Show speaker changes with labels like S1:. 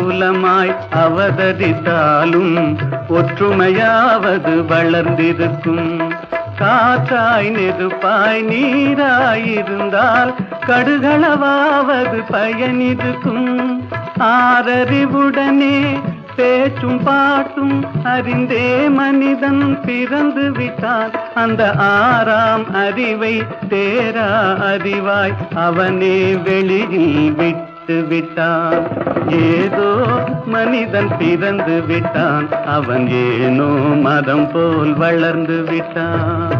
S1: குலமாய் அவதரித்தாலும் ஒற்றுமையாவது வளர்ந்திருக்கும். காற்றாய் நெருப்பாய் நீராயிருந்தால் கடுகளவாவது பயனிருக்கும். ஆறறிவுடனே பேச்சும் பாட்டும் அறிந்தே மனிதன் பிறந்து விட்டான். அந்த ஆறாம் அறிவை தேரா அறிவாய் அவனே வெளியில் விட்டு விட்டான். ஏதோ மனிதன் பிறந்து விட்டான், அவன் ஏனோ மரம் போல் வளர்ந்து விட்டான்.